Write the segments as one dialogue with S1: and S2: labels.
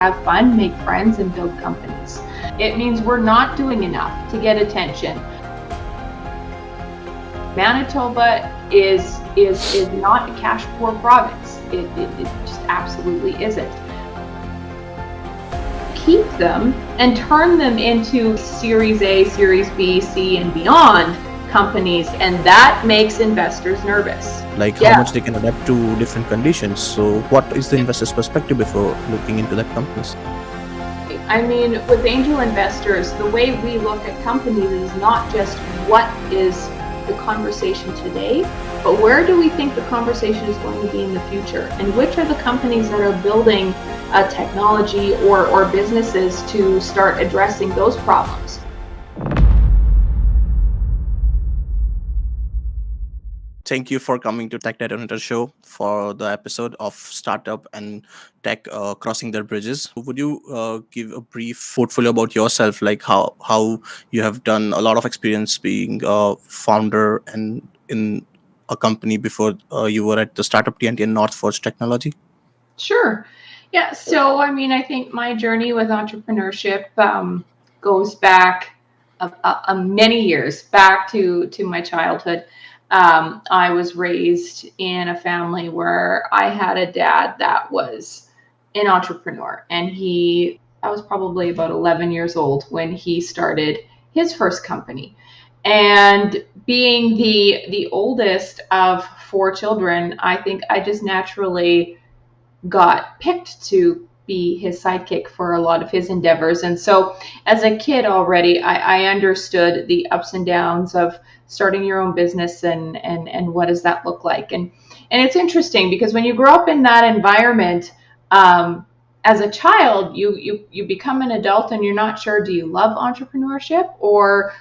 S1: have fun, make friends, and build companies. It means we're not doing enough to get attention. Manitoba is not a cash poor province. It just absolutely isn't. Keep them and turn them into Series A, Series B, C, and beyond companies, and that makes investors nervous.
S2: Like how much they can adapt to different conditions. So what is the investor's perspective before looking into that companies?
S1: I mean, with angel investors, the way we look at companies is not just what is the conversation today, but where do we think the conversation is going to be in the future, and which are the companies that are building technology or businesses to start addressing those problems.
S2: Thank you for coming to Tech Detonator Show for the episode of Startup and Tech Crossing Their Bridges. Would you give a brief portfolio about yourself, like how you have done a lot of experience being a founder and in a company before you were at the Startup TNT and Northforge Technology?
S1: Sure. Yeah. So, I mean, I think my journey with entrepreneurship goes back many years, back to my childhood. I was raised in a family where I had a dad that was an entrepreneur, and I was probably about 11 years old when he started his first company. And being the oldest of 4 children, I think I just naturally got picked to be his sidekick for a lot of his endeavors. And so as a kid already, I understood the ups and downs of starting your own business and what does that look like. And it's interesting because when you grow up in that environment, as a child, you become an adult and you're not sure, do you love entrepreneurship or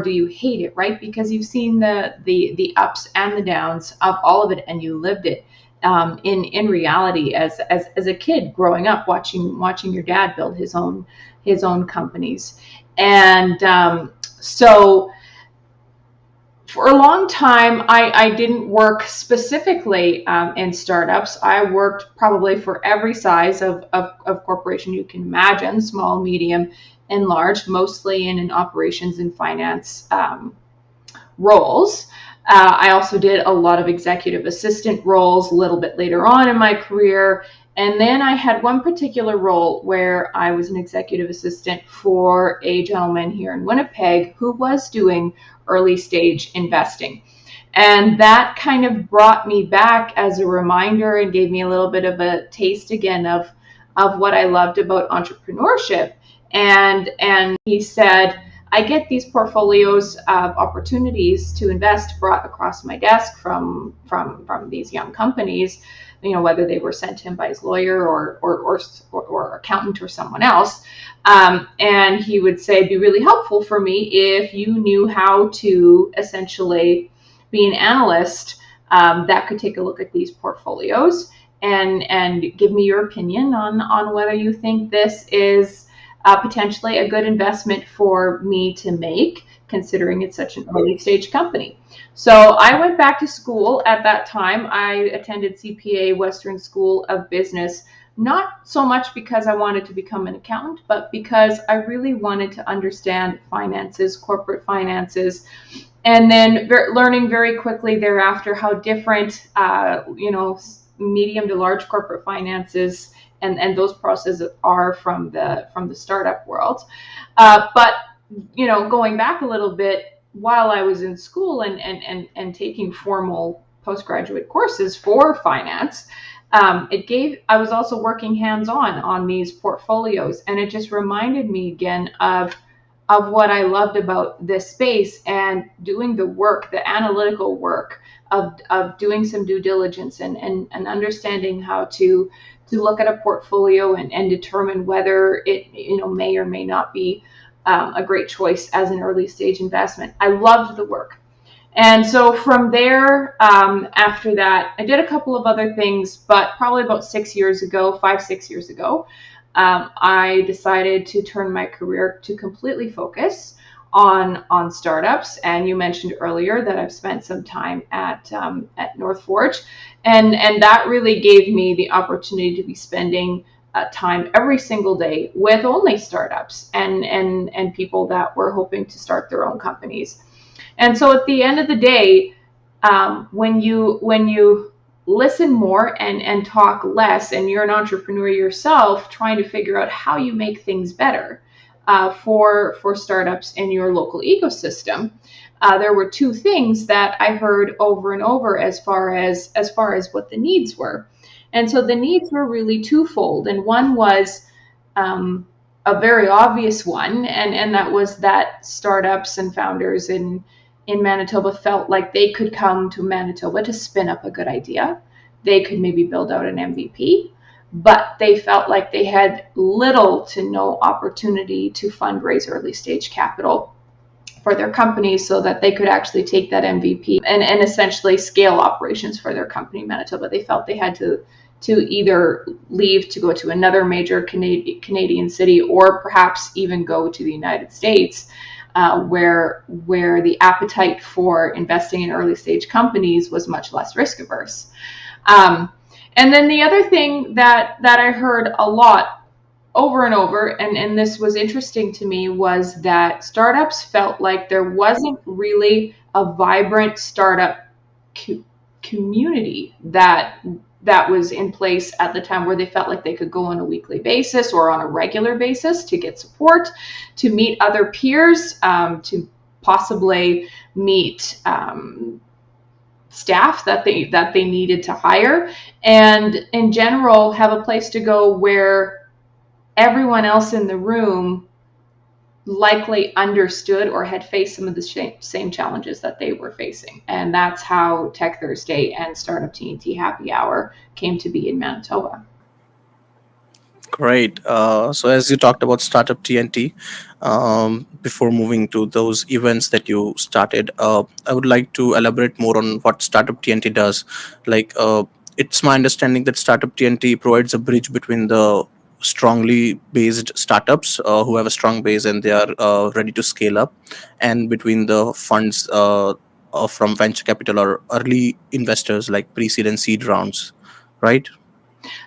S1: do you hate it, right? Because you've seen the ups and the downs of all of it and you lived it. In reality, as a kid growing up, watching your dad build his own companies, and so for a long time, I didn't work specifically in startups. I worked probably for every size of corporation you can imagine, small, medium, and large, mostly in operations and finance roles. I also did a lot of executive assistant roles a little bit later on in my career. And then I had one particular role where I was an executive assistant for a gentleman here in Winnipeg who was doing early stage investing. And that kind of brought me back as a reminder and gave me a little bit of a taste again of what I loved about entrepreneurship. And he said, I get these portfolios of opportunities to invest brought across my desk from these young companies, whether they were sent to him by his lawyer or accountant or someone else. And he would say, it'd be really helpful for me if you knew how to essentially be an analyst that could take a look at these portfolios and give me your opinion on whether you think this is potentially a good investment for me to make, considering it's such an early stage company. So I went back to school at that time. I attended CPA, Western School of Business, not so much because I wanted to become an accountant, but because I really wanted to understand finances, corporate finances, and then learning very quickly thereafter how different, medium to large corporate finances and those processes are from the startup world. But going back a little bit, while I was in school and taking formal postgraduate courses for finance, I was also working hands-on on these portfolios, and it just reminded me again of what I loved about this space and doing the work, the analytical work of doing some due diligence and understanding how to look at a portfolio and determine whether it may or may not be a great choice as an early stage investment. I loved the work. And so from there, after that, I did a couple of other things, but probably about 6 years ago, 5-6 years ago, I decided to turn my career to completely focus on startups. And you mentioned earlier that I've spent some time at Northforge, and that really gave me the opportunity to be spending time every single day with only startups and people that were hoping to start their own companies. And so at the end of the day, when you listen more and talk less, and you're an entrepreneur yourself trying to figure out how you make things better for startups in your local ecosystem, there were two things that I heard over and over as far as what the needs were. And so the needs were really twofold. And one was a very obvious one, and that was that startups and founders in Manitoba felt like they could come to Manitoba to spin up a good idea. They could maybe build out an MVP, but they felt like they had little to no opportunity to fundraise early stage capital for their companies so that they could actually take that MVP and essentially scale operations for their company in Manitoba. They felt they had to either leave to go to another major Canadian city, or perhaps even go to the United States, where the appetite for investing in early stage companies was much less risk averse. And then the other thing that I heard a lot over and over, and this was interesting to me, was that startups felt like there wasn't really a vibrant startup community that was in place at the time, where they felt like they could go on a weekly basis or on a regular basis to get support, to meet other peers, to possibly meet staff that they needed to hire, and in general have a place to go where everyone else in the room likely understood or had faced some of the same challenges that they were facing. And that's how Tech Thursday and Startup TNT Happy Hour came to be in Manitoba.
S2: Great. So as you talked about Startup TNT, before moving to those events that you started, I would like to elaborate more on what Startup TNT does. Like, it's my understanding that Startup TNT provides a bridge between the strongly based startups who have a strong base and they are ready to scale up, and between the funds from venture capital or early investors like pre-seed and seed rounds, right?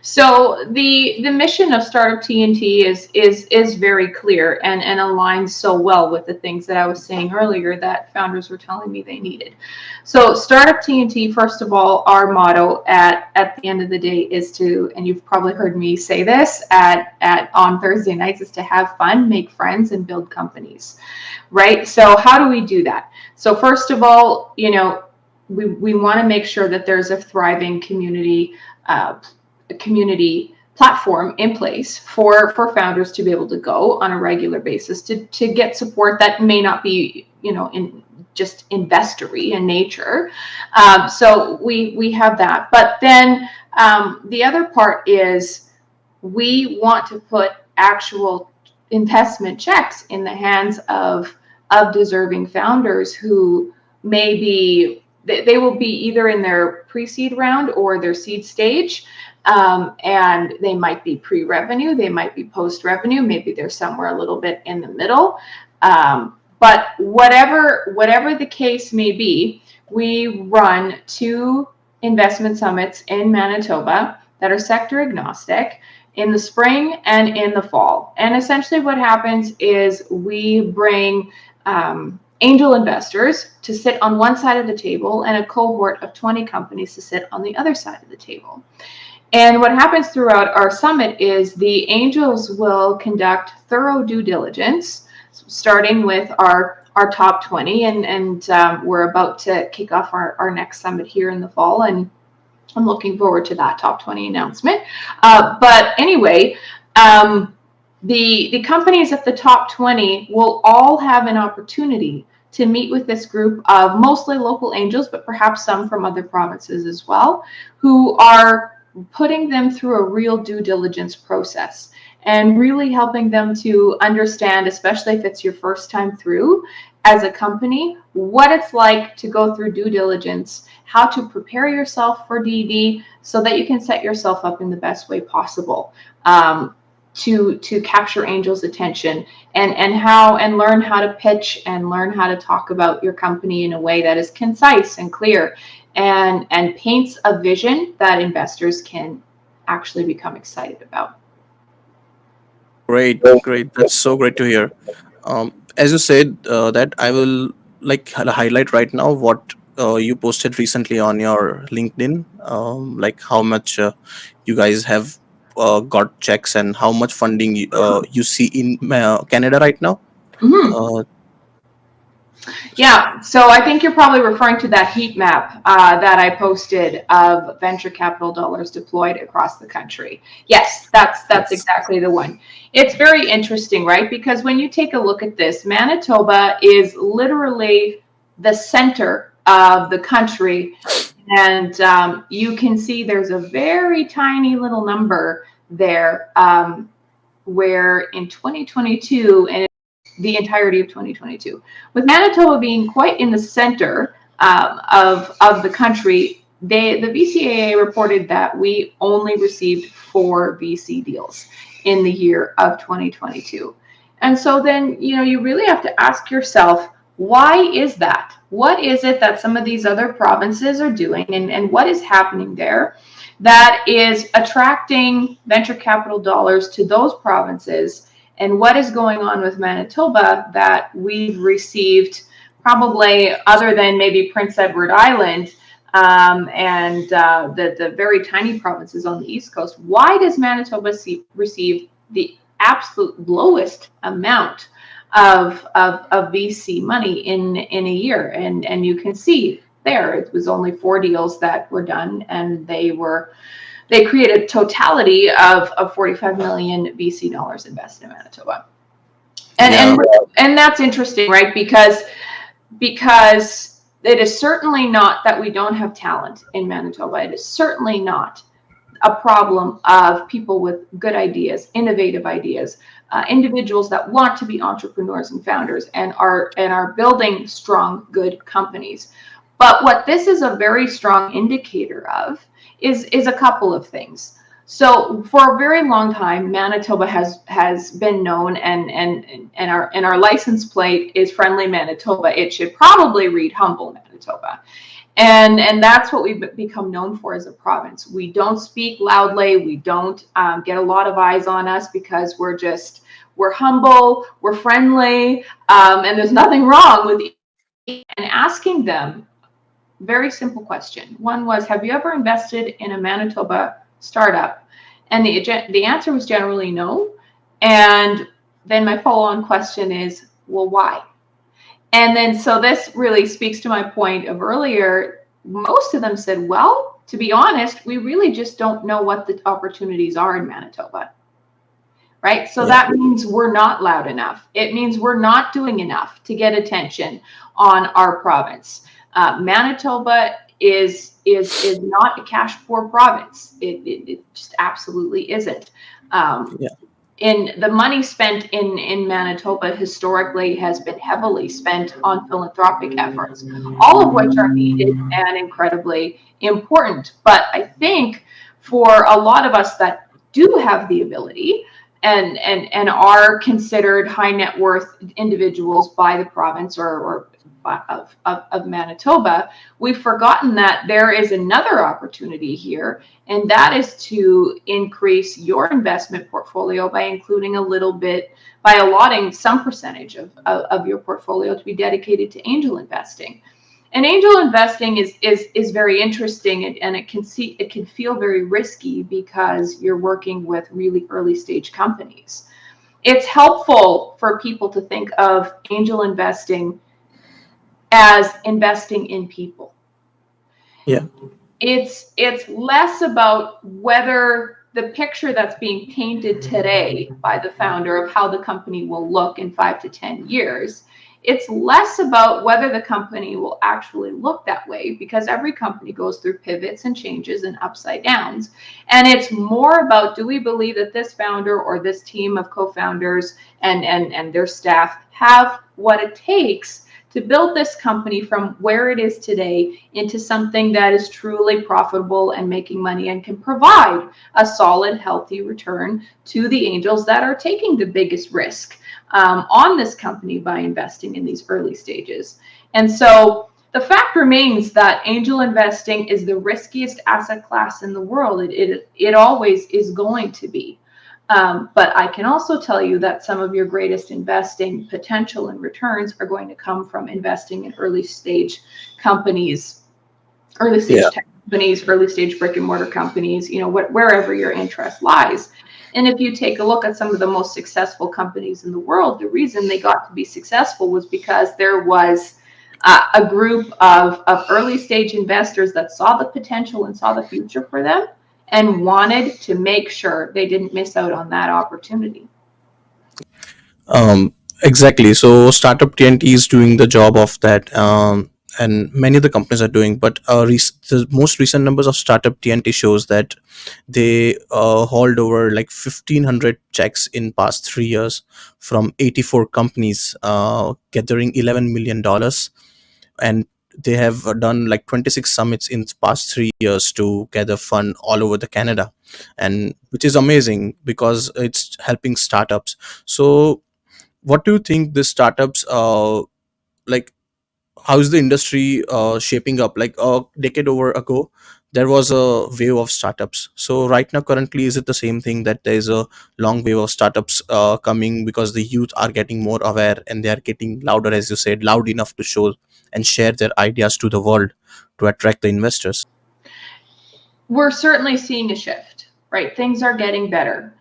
S1: So the mission of Startup TNT is very clear and aligns so well with the things that I was saying earlier that founders were telling me they needed. So Startup TNT, first of all, our motto at the end of the day is to, and you've probably heard me say this at on Thursday nights, is to have fun, make friends, and build companies, right? So how do we do that? So first of all, we want to make sure that there's a thriving community platform in place for founders to be able to go on a regular basis to get support that may not be in just investory in nature. So we have that, but then the other part is we want to put actual investment checks in the hands of deserving founders who maybe they will be either in their pre-seed round or their seed stage. And they might be pre-revenue, they might be post-revenue, maybe they're somewhere a little bit in the middle. But whatever the case may be, we run 2 investment summits in Manitoba that are sector agnostic in the spring and in the fall. And essentially what happens is we bring angel investors to sit on one side of the table and a cohort of 20 companies to sit on the other side of the table. And what happens throughout our summit is the angels will conduct thorough due diligence, starting with our top 20. And we're about to kick off our next summit here in the fall. And I'm looking forward to that top 20 announcement. But anyway, the companies at the top 20 will all have an opportunity to meet with this group of mostly local angels, but perhaps some from other provinces as well, who are putting them through a real due diligence process and really helping them to understand, especially if it's your first time through as a company, what it's like to go through due diligence, how to prepare yourself for DD so that you can set yourself up in the best way possible to capture angels' attention and learn how to pitch and learn how to talk about your company in a way that is concise and clear and paints a vision that investors can actually become excited about.
S2: Great. That's so great to hear. As you said, that I will like highlight right now what you posted recently on your LinkedIn, like how much you guys have got checks and how much funding you see in Canada right now.
S1: Mhm.
S2: Uh,
S1: Yeah, so I think you're probably referring to that heat map that I posted of venture capital dollars deployed across the country. Yes, that's
S2: yes.
S1: exactly the one. It's very interesting, right? Because when you take a look at this, Manitoba is literally the center of the country, and you can see there's a very tiny little number there, where in 2022 and the entirety of 2022. With Manitoba being quite in the center of the country, the VCAA reported that we only received 4 VC deals in the year of 2022. And so then, you really have to ask yourself, why is that? What is it that some of these other provinces are doing, and what is happening there that is attracting venture capital dollars to those provinces? And what is going on with Manitoba that we've received, probably other than maybe Prince Edward Island, and the very tiny provinces on the East Coast? Why does Manitoba receive the absolute lowest amount of VC money in a year? And you can see there, it was only 4 deals that were done, and they created a totality of 45 million VC dollars invested in Manitoba. And
S2: Yeah.
S1: and and that's interesting, right? Because it is certainly not that we don't have talent in Manitoba. It is certainly not a problem of people with good ideas, innovative ideas, individuals that want to be entrepreneurs and founders, and are building strong, good companies. But what this is a very strong indicator of is a couple of things. So for a very long time, Manitoba has been known, and our license plate is Friendly Manitoba. It should probably read Humble Manitoba. And that's what we've become known for as a province. We don't speak loudly. We don't get a lot of eyes on us, because we're humble, we're friendly, and there's nothing wrong with and asking them very simple question. One was, have you ever invested in a Manitoba startup? And the answer was generally no. And then my follow-on question is, well, why? And then, so this really speaks to my point of earlier. Most of them said, well, to be honest, we really just don't know what the opportunities are in Manitoba. Right? So
S2: Yeah.
S1: that means we're not loud enough. It means we're not doing enough to get attention on our province. Manitoba is not a cash poor province. It just absolutely isn't.
S2: Yeah.
S1: In the money spent in Manitoba historically has been heavily spent on philanthropic efforts, all of which are needed and incredibly important. But I think for a lot of us that do have the ability, and are considered high net worth individuals by the province, or of Manitoba, we've forgotten that there is another opportunity here, and that is to increase your investment portfolio by including a little bit, by allotting some percentage of your portfolio to be dedicated to angel investing. And angel investing is very interesting, and it can feel very risky because you're working with really early stage companies. It's helpful for people to think of angel investing as investing in people.
S2: Yeah.
S1: It's less about whether the picture that's being painted today by the founder of how the company will look in 5 to 10 years. It's less about whether the company will actually look that way, because every company goes through pivots and changes and upside downs. And it's more about, do we believe that this founder or this team of co-founders and their staff have what it takes to build this company from where it is today into something that is truly profitable and making money, and can provide a solid, healthy return to the angels that are taking the biggest risk on this company by investing in these early stages. And so the fact remains that angel investing is the riskiest asset class in the world. It always is going to be. But I can also tell you that some of your greatest investing potential and returns are going to come from investing in early stage companies, early
S2: Yeah.
S1: stage tech companies, early stage brick and mortar companies, wherever your interest lies. And if you take a look at some of the most successful companies in the world, the reason they got to be successful was because there was a group of early stage investors that saw the potential and saw the future for them and wanted to make sure they didn't miss out on that opportunity.
S2: Exactly. So Startup TNT is doing the job of that, and many other companies are doing. But the most recent numbers of Startup TNT shows that they hauled over like 1,500 checks in past 3 years from 84 companies, gathering $11 million, and they have done like 26 summits in past 3 years to gather fund all over the Canada, and which is amazing because it's helping startups. So what do you think the startups like how is the industry shaping up? Like a decade over ago there was a wave of startups, so right now currently is it the same thing that there is a long wave of startups coming because the youth are getting more aware and they are getting louder, as you said, loud enough to show and share their ideas to the world to attract the investors?
S1: We're certainly seeing a shift, right? Things are getting better.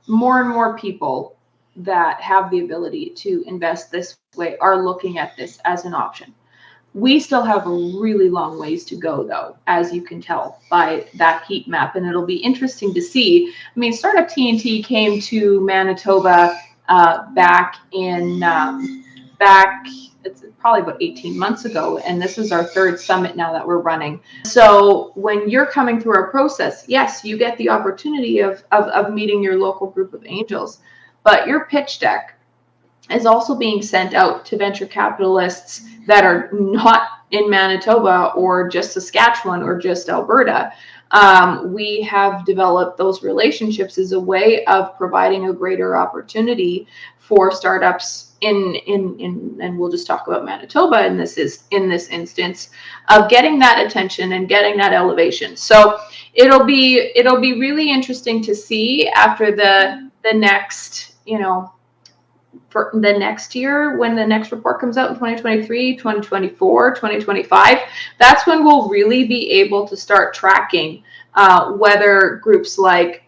S1: More and more people that have the ability to invest this way are looking at this as an option. We still have a really long ways to go, though, as you can tell by that heat map, and it'll be interesting to see. I mean, Startup TNT came to Manitoba back it's probably about 18 months ago, and this is our third summit now that we're running. So when you're coming through our process, yes, you get the opportunity of meeting your local group of angels, but your pitch deck is also being sent out to venture capitalists that are not in Manitoba or just Saskatchewan or just Alberta. We have developed those relationships as a way of providing a greater opportunity for startups and we'll just talk about Manitoba in this instance of getting that attention and getting that elevation. So it'll be really interesting to see after the next, for the next year when the next report comes out in 2023, 2024, 2025. That's when we'll really be able to start tracking whether groups like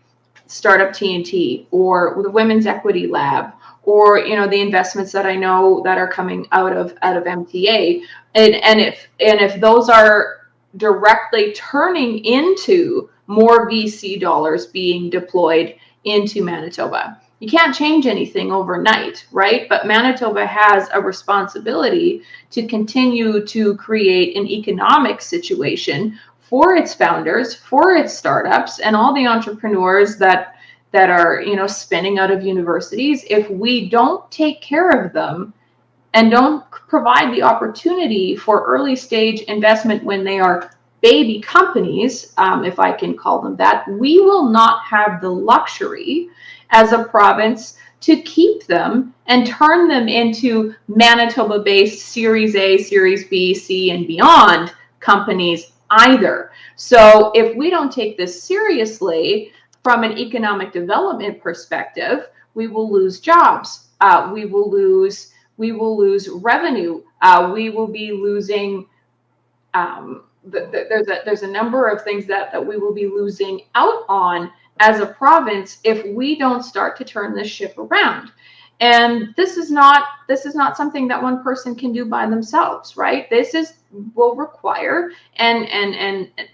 S1: Startup TNT or the Women's Equity Lab or the investments that I know that are coming out of MTA, and if those are directly turning into more VC dollars being deployed into Manitoba. You can't change anything overnight, right? But Manitoba has a responsibility to continue to create an economic situation for its founders, for its startups, and all the entrepreneurs that are spinning out of universities. If we don't take care of them and don't provide the opportunity for early stage investment when they are baby companies, if I can call them that, we will not have the luxury as a province to keep them and turn them into Manitoba-based Series A, Series B, C, and beyond companies either. So if we don't take this seriously from an economic development perspective, we will lose jobs. We will lose revenue. We will be losing. There's a number of things that we will be losing out on as a province if we don't start to turn this ship around. And this is not something that one person can do by themselves, right? Will require and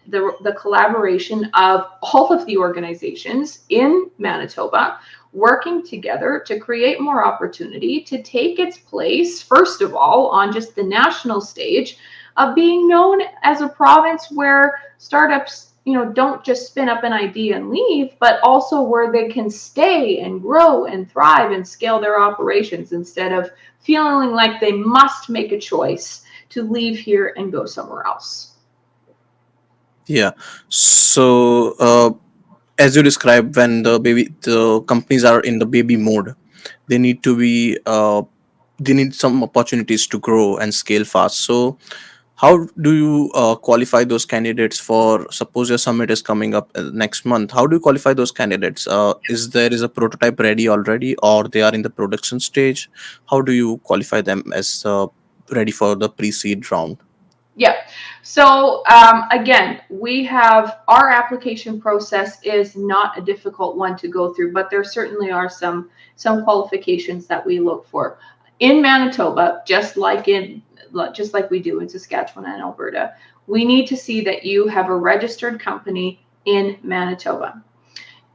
S1: the collaboration of all of the organizations in Manitoba working together to create more opportunity to take its place, first of all, on just the national stage of being known as a province where startups don't just spin up an idea and leave, but also where they can stay and grow and thrive and scale their operations instead of feeling like they must make a choice to leave here and go somewhere else.
S2: Yeah. So as you described, when the companies are in the baby mode, they need some opportunities to grow and scale fast. So How do you qualify those candidates for, suppose your summit is coming up next month? How do you qualify those candidates? Is a prototype ready already, or they are in the production stage? How do you qualify them as ready for the pre-seed round?
S1: Yeah. So again, we have our application process is not a difficult one to go through, but there certainly are some qualifications that we look for in Manitoba, just like we do in Saskatchewan and Alberta. We need to see that you have a registered company in Manitoba.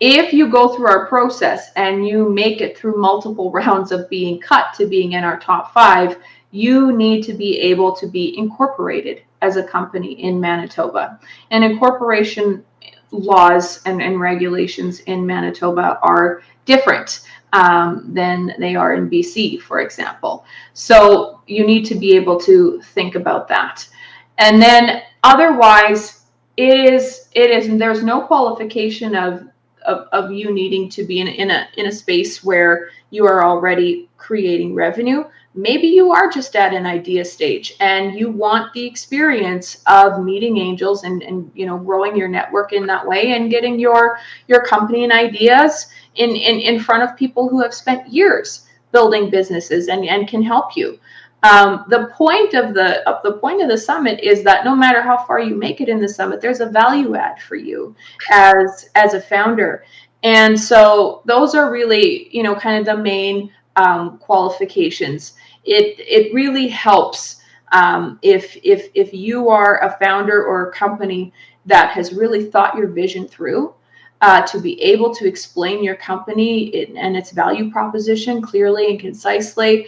S1: If you go through our process and you make it through multiple rounds of being cut to being in our top 5, you need to be able to be incorporated as a company in Manitoba. And incorporation laws and regulations in Manitoba are different than they are in BC, for example. So you need to be able to think about that. And then otherwise, there's no qualification of you needing to be in a space where you are already creating revenue. Maybe you are just at an idea stage and you want the experience of meeting angels and growing your network in that way and getting your company and ideas in front of people who have spent years building businesses and can help you. The point of the summit is that no matter how far you make it in the summit, there's a value add for you as a founder. And so those are really, kind of the main qualifications. It really helps if you are a founder or a company that has really thought your vision through, to be able to explain your company and its value proposition clearly and concisely.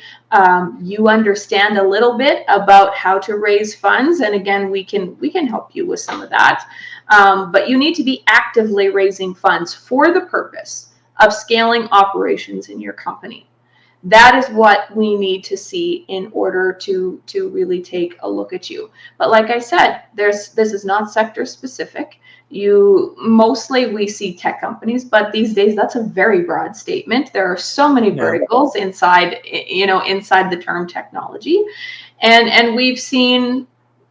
S1: You understand a little bit about how to raise funds, and again, we can help you with some of that. But you need to be actively raising funds for the purpose of scaling operations in your company. That is what we need to see in order to really take a look at you. But like I said, this is not sector specific. We see tech companies, but these days that's a very broad statement. There are so many
S2: Yeah.
S1: verticals inside the term technology, and we've seen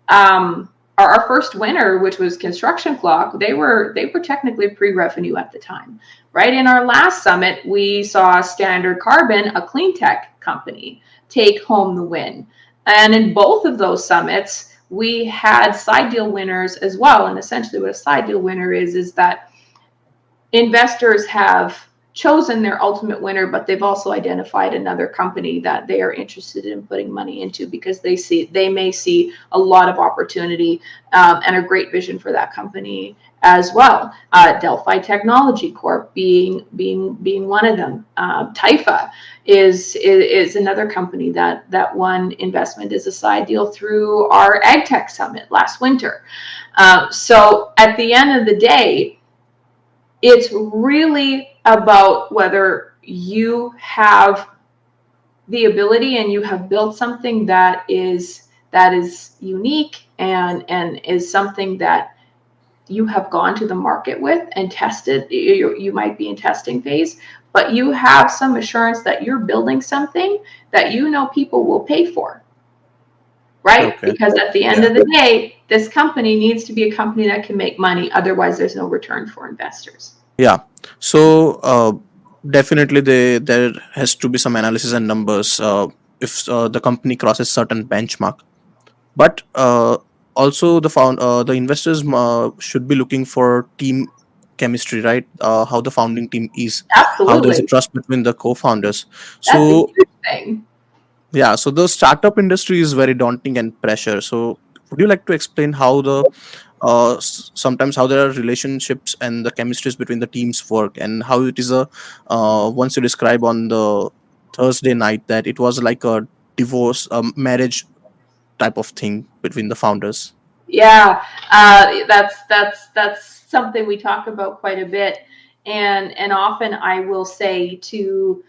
S1: our first winner, which was Construction Clock. They were technically pre-revenue at the time, right? In our last summit, we saw Standard Carbon, a clean tech company, take home the win. And in both of those summits, we had side deal winners as well. And essentially what a side deal winner is that investors have chosen their ultimate winner, but they've also identified another company that they are interested in putting money into because they may see a lot of opportunity and a great vision for that company as well. Delphi Technology Corp being one of them. Typha is another company that won investment as a side deal through our AgTech Summit last winter. So at the end of the day, it's really about whether you have the ability and you have built something that is unique and is something that you have gone to the market with and tested. You might be in testing phase, but you have some assurance that you're building something that people will pay for, right?
S2: Okay.
S1: Because at the end
S2: Yeah.
S1: of the day, this company needs to be a company that can make money. Otherwise, there's no return for investors.
S2: Yeah. So definitely there has to be some analysis and numbers if the company crosses certain benchmark. But also the investors should be looking for team chemistry, right? How the founding team is, how there is a
S1: Absolutely.
S2: trust between the co-founders.
S1: That's a
S2: So
S1: huge thing.
S2: yeah, so the startup industry is very daunting and pressure. So would you like to explain how sometimes how there are relationships and the chemistries between the teams work, and how it is a once you describe on the Thursday night that it was like a divorce, marriage type of thing between the founders?
S1: Yeah, that's something we talk about quite a bit, and often I will say to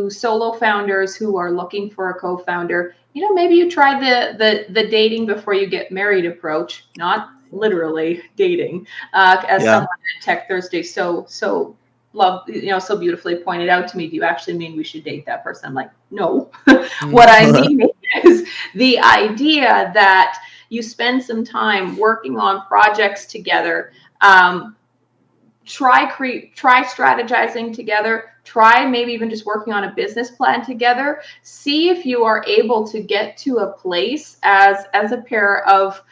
S1: solo founders who are looking for a co-founder, maybe you try the dating before you get married approach, not literally dating, as
S2: Yeah.
S1: someone at Tech Thursday so beautifully pointed out to me. Do you actually mean we should date that person? I'm like, no.
S2: Mm.
S1: What I mean is the idea that You spend some time working on projects together. Try strategizing together. Try maybe even just working on a business plan together. See if you are able to get to a place as a pair of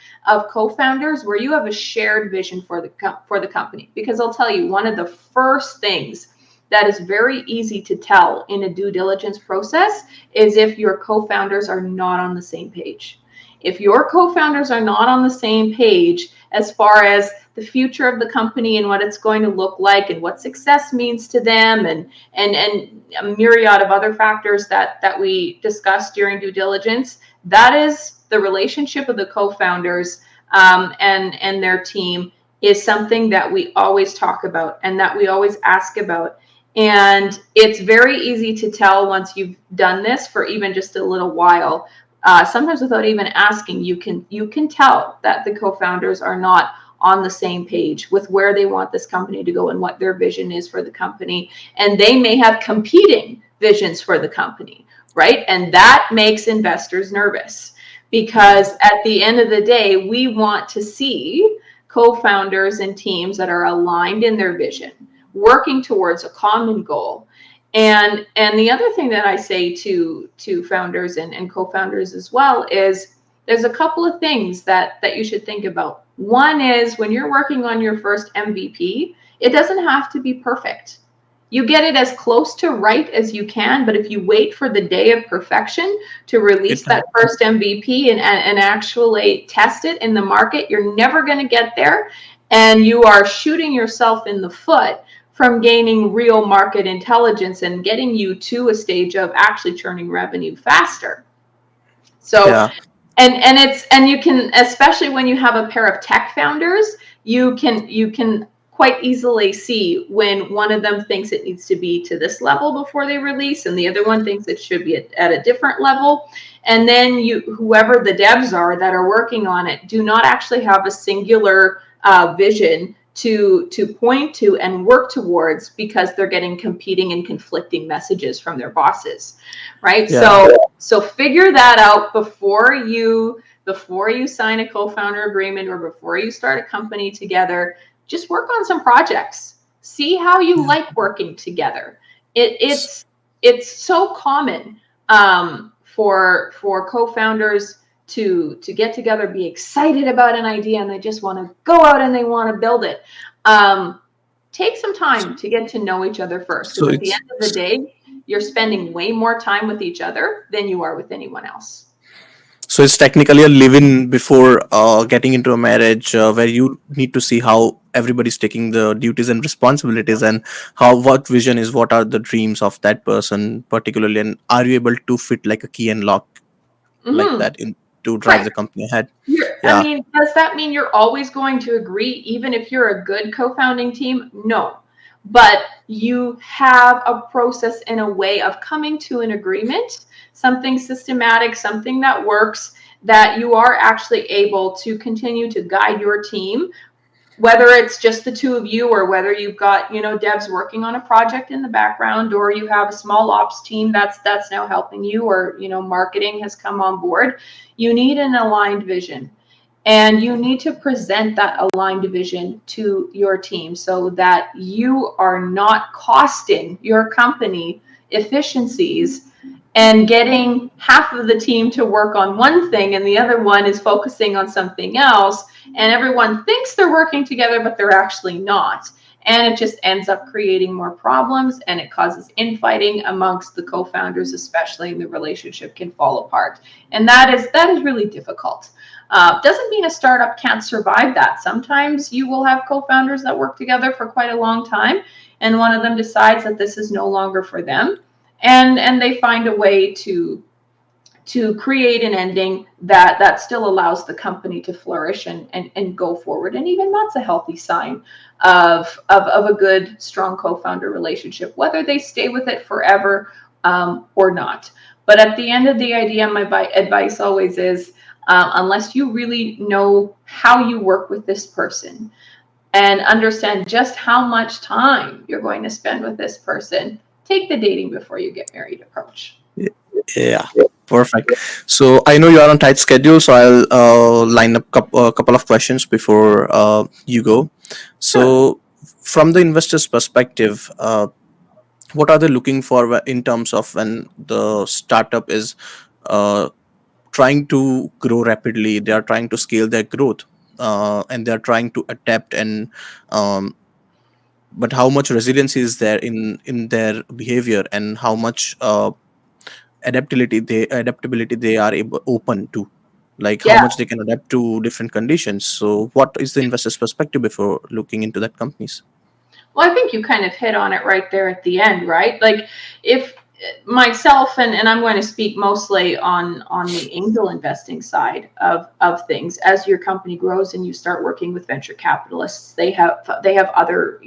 S1: co-founders where you have a shared vision for the company. Because I'll tell you, one of the first things that is very easy to tell in a due diligence process is if your co-founders are not on the same page. If your co-founders are not on the same page as far as the future of the company and what it's going to look like and what success means to them, and a myriad of other factors that we discussed during due diligence, that is the relationship of the co-founders and their team is something that we always talk about and that we always ask about. And it's very easy to tell once you've done this for even just a little while. Sometimes without even asking, you can tell that the co-founders are not on the same page with where they want this company to go and what their vision is for the company. And they may have competing visions for the company, right? And that makes investors nervous, because at the end of the day, we want to see co-founders and teams that are aligned in their vision, working towards a common goal. And the other thing that I say to founders and co-founders as well is there's a couple of things that you should think about. One is when you're working on your first MVP, it doesn't have to be perfect. You get it as close to right as you can, but if you wait for the day of perfection to release that first MVP and actually test it in the market, you're never going to get there. And you are shooting yourself in the foot from gaining real market intelligence and getting you to a stage of actually churning revenue faster. So,
S2: Yeah.
S1: and you can, especially when you have a pair of tech founders, you can quite easily see when one of them thinks it needs to be to this level before they release, and the other one thinks it should be at a different level. And then whoever the devs are that are working on it, do not actually have a singular vision to point to and work towards, because they're getting competing and conflicting messages from their bosses, right?
S2: Yeah.
S1: So figure that out before you sign a co-founder agreement or before you start a company together. Just work on some projects. See how you like working together. It's so common for co-founders to get together, be excited about an idea, and they just want to go out and they want to build it. Take some time to get to know each other first, because at the end of the day, you're spending way more time with each other than you are with anyone else.
S2: So it's technically a live-in before getting into a marriage, where you need to see how everybody's taking the duties and responsibilities, and what vision is, what are the dreams of that person particularly, and are you able to fit like a key and lock like that in to drive the company ahead.
S1: I mean, does that mean you're always going to agree, even if you're a good co-founding team? No. But you have a process and a way of coming to an agreement, something systematic, something that works, that you are actually able to continue to guide your team, whether it's just the two of you, or whether you've got, devs working on a project in the background, or you have a small ops team that's now helping you, or, marketing has come on board. You need an aligned vision, and you need to present that aligned vision to your team so that you are not costing your company efficiencies and getting half of the team to work on one thing and the other one is focusing on something else, and everyone thinks they're working together, but they're actually not. And it just ends up creating more problems, and it causes infighting amongst the co-founders, especially, and the relationship can fall apart. And that is really difficult. Doesn't mean a startup can't survive that. Sometimes you will have co-founders that work together for quite a long time, and one of them decides that this is no longer for them. And they find a way to create an ending that still allows the company to flourish and go forward. And even that's a healthy sign of a good, strong co-founder relationship, whether they stay with it forever or not. But at the end of the idea, my advice always is, unless you really know how you work with this person and understand just how much time you're going to spend with this person, take the dating before you get married approach.
S2: Yeah. Perfect. So I know you are on tight schedule, so I'll line up a couple of questions before you go.
S1: Sure.
S2: So, from the investor's perspective, what are they looking for in terms of when the startup is uh, trying to grow rapidly? They are trying to scale their growth, and they are trying to adapt and um, but how much resilience is there in their behavior, and how much adaptability they are open to, like how
S1: Yeah.
S2: much they can adapt to different conditions. So what is the investor's perspective before looking into that companies?
S1: Well, I think you kind of hit on it right there at the end, right? Like if myself and I'm going to speak mostly on the angel investing side of things. As your company grows and you start working with venture capitalists, they have other,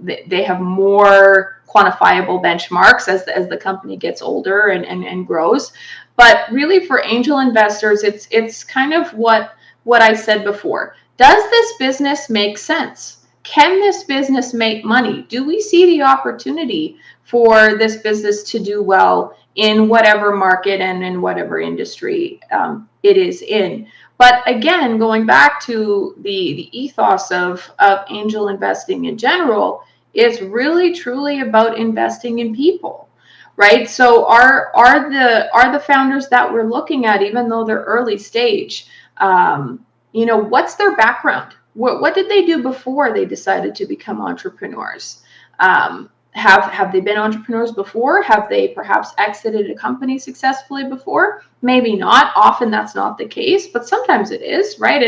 S1: they have more quantifiable benchmarks as the company gets older and grows. But really for angel investors, it's kind of what I said before. Does this business make sense? Can this business make money? Do we see the opportunity for this business to do well in whatever market and in whatever industry it is in? But again, going back to the ethos of angel investing in general, it's really truly about investing in people, right? So are the founders that we're looking at, even though they're early stage, what's their background? What did they do before they decided to become entrepreneurs? Have they been entrepreneurs before? Have they perhaps exited a company successfully before? Maybe not. Often that's not the case, but sometimes it is, right?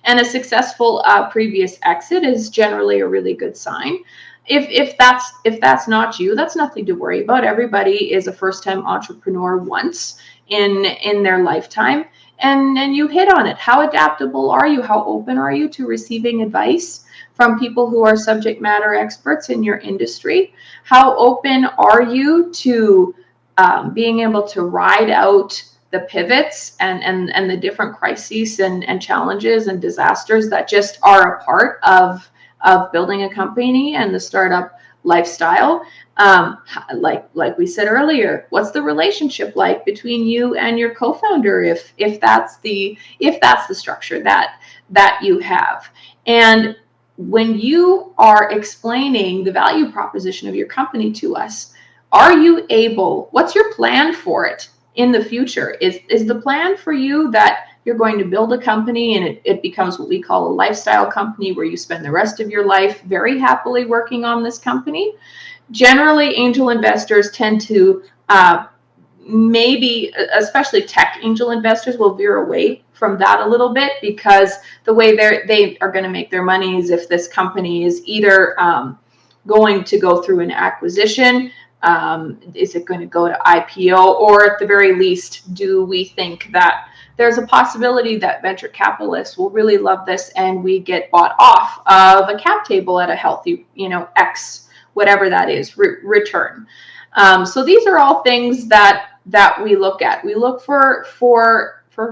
S1: And a successful previous exit is generally a really good sign. If that's not you, that's nothing to worry about. Everybody is a first time entrepreneur once in their lifetime. And you hit on it. How adaptable are you? How open are you to receiving advice from people who are subject matter experts in your industry? How open are you to being able to ride out the pivots and the different crises and challenges and disasters that just are a part of building a company and the startup lifestyle? Like we said earlier, what's the relationship like between you and your co-founder if that's the structure that you have? And when you are explaining the value proposition of your company to us, what's your plan for it in the future? Is the plan for you that you're going to build a company and it becomes what we call a lifestyle company, where you spend the rest of your life very happily working on this company? Generally, angel investors tend to maybe, especially tech angel investors, will veer away from that a little bit, because the way they are going to make their money is if this company is either going to go through an acquisition, is it going to go to IPO, or at the very least, do we think that there's a possibility that venture capitalists will really love this and we get bought off of a cap table at a healthy, X, whatever that is, return. So these are all things that we look at. We look for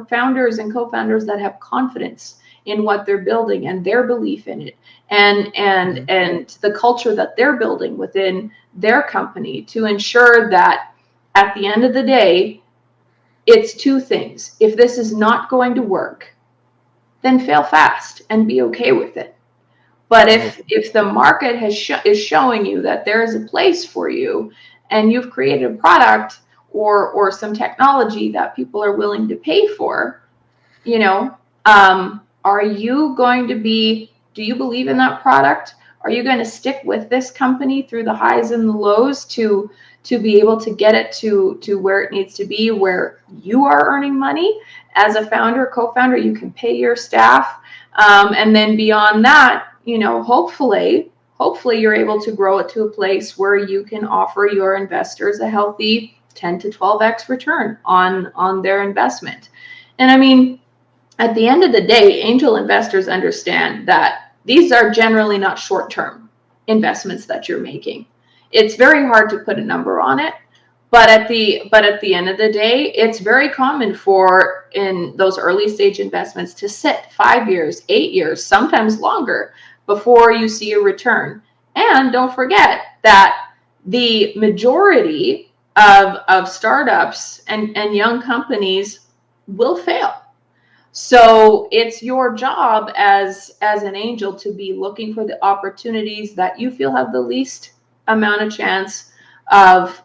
S1: founders and co-founders that have confidence in what they're building and their belief in it, and the culture that they're building within their company, to ensure that at the end of the day, it's two things. If this is not going to work, then fail fast and be okay with it. But if the market is showing you that there is a place for you, and you've created a product or some technology that people are willing to pay for, are you going to be? Do you believe in that product? Are you going to stick with this company through the highs and the lows to be able to get it to where it needs to be, where you are earning money as a founder, co-founder? You can pay your staff, and then beyond that, hopefully you're able to grow it to a place where you can offer your investors a healthy 10 to 12x return on their investment. And I mean, at the end of the day, angel investors understand that these are generally not short-term investments that you're making. It's very hard to put a number on it, but at the end of the day, it's very common for, in those early stage investments, to sit 5 years, 8 years, sometimes longer before you see a return. And don't forget that the majority of startups and young companies will fail. So it's your job as an angel to be looking for the opportunities that you feel have the least amount of chance of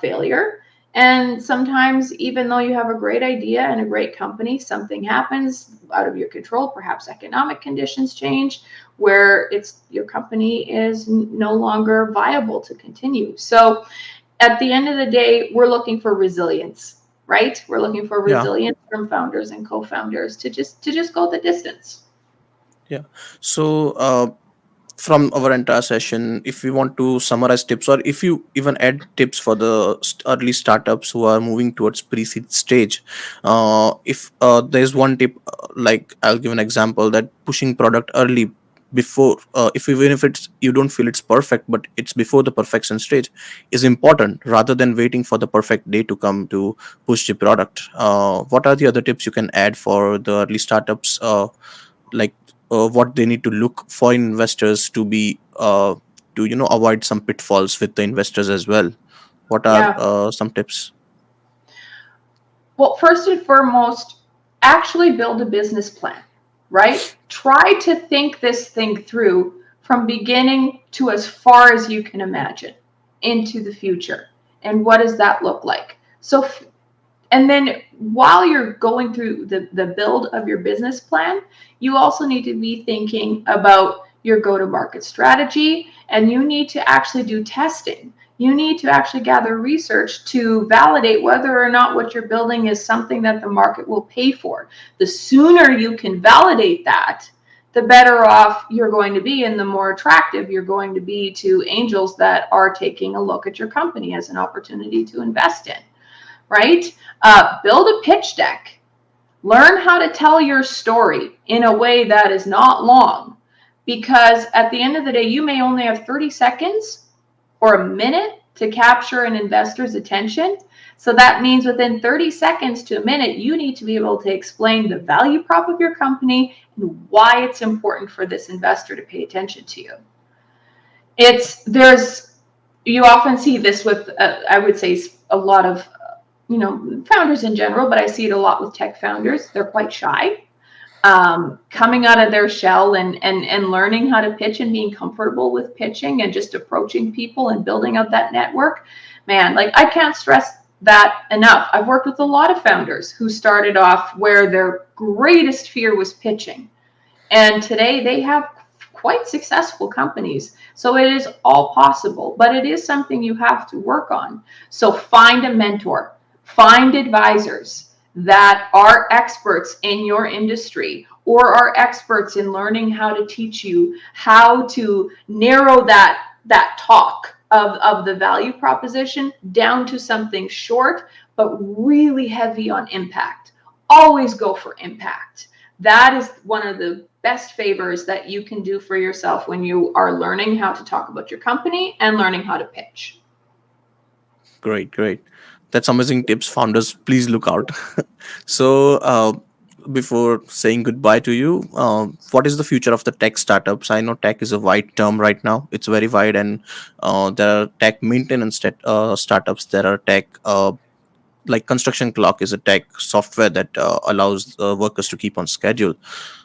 S1: failure. And sometimes, even though you have a great idea and a great company, something happens out of your control. Perhaps economic conditions change, where it's your company is no longer viable to continue. So at the end of the day, we're looking for resilience, right? We're looking for
S2: Yeah.
S1: resilience from founders and co-founders to just go the distance.
S2: Yeah. So, from our entire session, if we want to summarize tips, or if you even add tips for the early startups who are moving towards pre-seed stage, if there's one tip, like I'll give an example, that pushing product early before, if even if it's you don't feel it's perfect, but it's before the perfection stage, is important rather than waiting for the perfect day to come to push the product. What are the other tips you can add for the early startups? Like, what they need to look for investors to be, to avoid some pitfalls with the investors as well. What are
S1: Yeah.
S2: some tips?
S1: Well, first and foremost, actually build a business plan, right? Try to think this thing through from beginning to as far as you can imagine into the future. And what does that look like? So, and then while you're going through the build of your business plan, you also need to be thinking about your go-to-market strategy, and you need to actually do testing. You need to actually gather research to validate whether or not what you're building is something that the market will pay for. The sooner you can validate that, the better off you're going to be, and the more attractive you're going to be to angels that are taking a look at your company as an opportunity to invest in, right? Build a pitch deck. Learn how to tell your story in a way that is not long, because at the end of the day, you may only have 30 seconds or a minute to capture an investor's attention. So that means within 30 seconds to a minute, you need to be able to explain the value prop of your company and why it's important for this investor to pay attention to you. You often see this with, I would say, a lot of founders in general, but I see it a lot with tech founders. They're quite shy, coming out of their shell and learning how to pitch and being comfortable with pitching and just approaching people and building out that network. Man, like, I can't stress that enough. I've worked with a lot of founders who started off where their greatest fear was pitching, and today they have quite successful companies. So it is all possible, but it is something you have to work on. So find a mentor, find advisors that are experts in your industry or are experts in learning how to teach you how to narrow that talk of the value proposition down to something short, but really heavy on impact. Always go for impact. That is one of the best favors that you can do for yourself when you are learning how to talk about your company and learning how to pitch.
S2: Great, great. That's amazing tips. Founders, please look out. So, before saying goodbye to you, what is the future of the tech startups? I know tech is a wide term right now. It's very wide, and there are tech maintenance startups. There are tech, like construction clock is a tech software that allows workers to keep on schedule.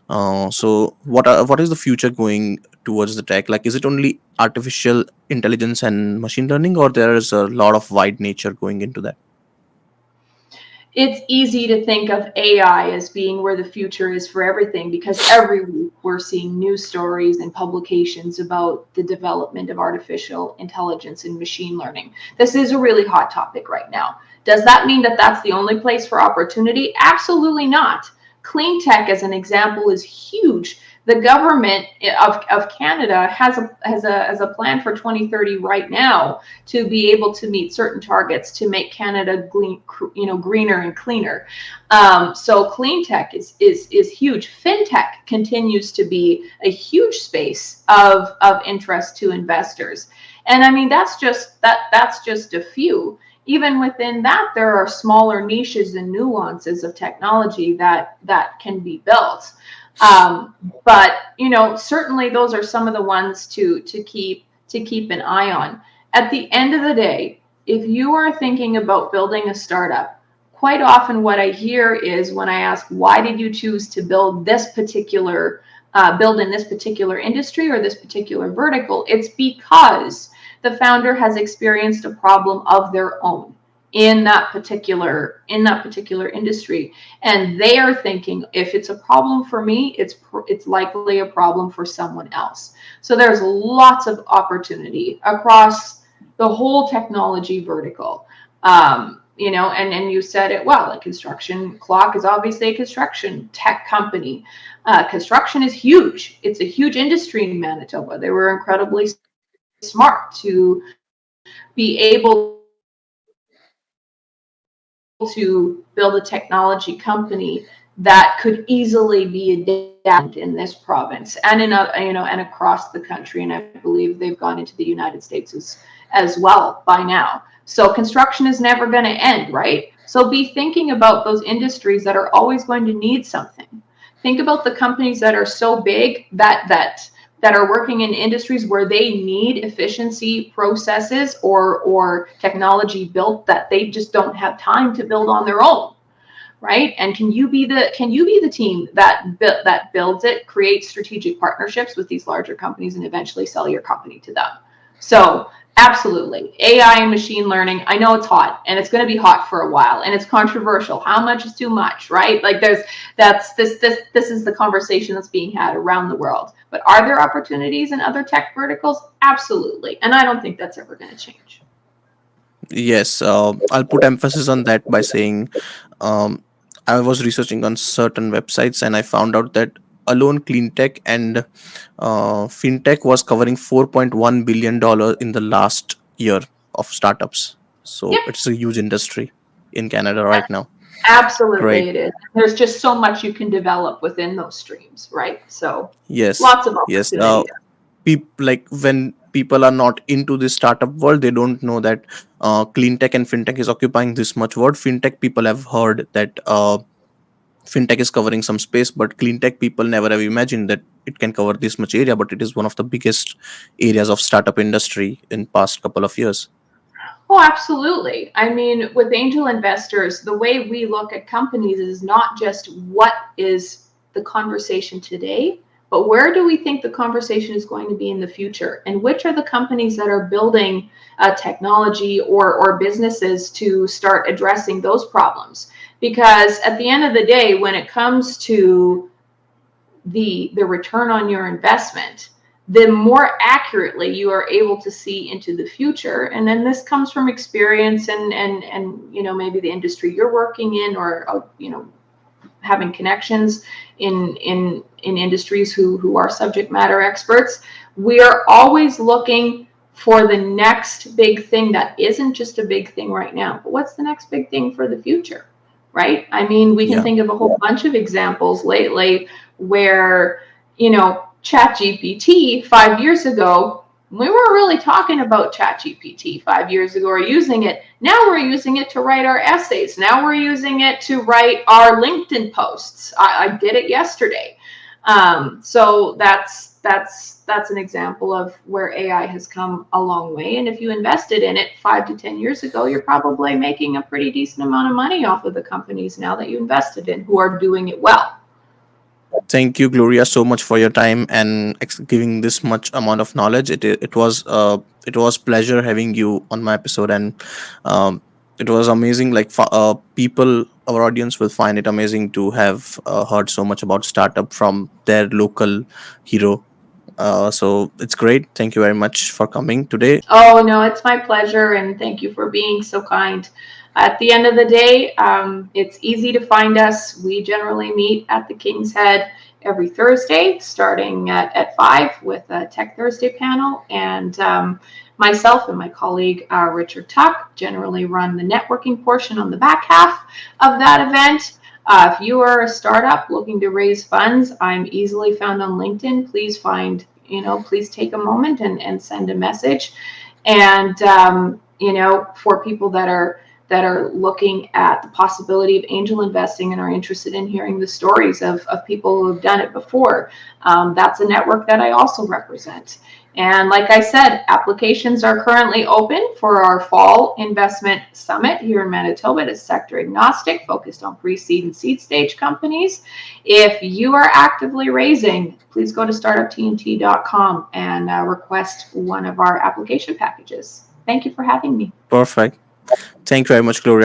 S2: So what is the future going towards the tech? Like, is it only artificial intelligence and machine learning, or there is a lot of wide nature going into that?
S1: It's easy to think of AI as being where the future is for everything, because every week we're seeing news stories and publications about the development of artificial intelligence and machine learning. This is a really hot topic right now. Does that mean that that's the only place for opportunity? Absolutely not. Clean tech, as an example, is huge. The government of Canada has a plan for 2030 right now to be able to meet certain targets to make Canada greener and cleaner. So clean tech is huge. FinTech continues to be a huge space of interest to investors. And I mean, that's just a few. Even within that, there are smaller niches and nuances of technology that can be built. But certainly those are some of the ones to keep an eye on. At the end of the day, if you are thinking about building a startup, quite often what I hear is when I ask, why did you choose to build this particular, build in this particular industry or this particular vertical? It's because the founder has experienced a problem of their own in that particular industry, and they are thinking, if it's a problem for me, it's likely a problem for someone else. So there's lots of opportunity across the whole technology vertical. And you said it well. A construction clock is obviously a construction tech company. Construction is huge. It's a huge industry in Manitoba. They were incredibly smart to be able to build a technology company that could easily be adapted in this province and and across the country. And I believe they've gone into the United States as well by now. So construction is never going to end, right? So be thinking about those industries that are always going to need something. Think about the companies that are so big that are working in industries where they need efficiency processes or technology built that they just don't have time to build on their own, right? And can you be the team that builds it, creates strategic partnerships with these larger companies, and eventually sell your company to them? So absolutely, AI and machine learning. I know it's hot, and it's going to be hot for a while, and it's controversial. How much is too much, right? Like this is the conversation that's being had around the world. But are there opportunities in other tech verticals? Absolutely, and I don't think that's ever going to change.
S2: Yes, I'll put emphasis on that by saying um, I was researching on certain websites and I found out that alone clean tech and fintech was covering $4.1 billion in the last year of startups. So
S1: Yep,
S2: it's a huge industry in Canada right now.
S1: absolutely
S2: Great.
S1: it is. There's just so much you can develop within those streams, right? So
S2: Yes.
S1: lots of
S2: Yes.
S1: opportunity.
S2: Like when people are not into this startup world, they don't know that clean tech and fintech is occupying this much world. Fintech people have heard that fintech is covering some space, but clean tech people never have imagined that it can cover this much area, but it is one of the biggest areas of startup industry in past couple of years.
S1: Oh, absolutely. I mean, with angel investors, the way we look at companies is not just what is the conversation today, but where do we think the conversation is going to be in the future? And which are the companies that are building technology or businesses to start addressing those problems? Because at the end of the day, when it comes to the return on your investment, the more accurately you are able to see into the future. And then this comes from experience and maybe the industry you're working in, or having connections in industries who are subject matter experts. We are always looking for the next big thing that isn't just a big thing right now, but what's the next big thing for the future, right? I mean, we can
S2: Yeah.
S1: think of a whole bunch of examples lately where, ChatGPT 5 years ago, we weren't really talking about ChatGPT 5 years ago or using it. Now we're using it to write our essays. Now we're using it to write our LinkedIn posts. I did it yesterday. So that's an example of where AI has come a long way. And if you invested in it 5 to 10 years ago, you're probably making a pretty decent amount of money off of the companies now that you invested in who are doing it well.
S2: Thank you, Gloria, so much for your time and giving this much amount of knowledge. It was pleasure having you on my episode, and um, it was amazing. Like people, our audience will find it amazing to have heard so much about startup from their local hero. So it's great. Thank you very much for coming today.
S1: Oh, no, it's my pleasure. And thank you for being so kind. At the end of the day, it's easy to find us. We generally meet at the King's Head every Thursday, starting at 5 with a Tech Thursday panel. And myself and my colleague, Richard Tuck, generally run the networking portion on the back half of that event. If you are a startup looking to raise funds, I'm easily found on LinkedIn. Please take a moment and send a message. And, for people that are looking at the possibility of angel investing and are interested in hearing the stories of people who have done it before, that's a network that I also represent. And like I said, applications are currently open for our fall investment summit here in Manitoba. It is sector agnostic, focused on pre-seed and seed stage companies. If you are actively raising, please go to startuptnt.com and request one of our application packages. Thank you for having me.
S2: Perfect. Thank you very much, Gloria.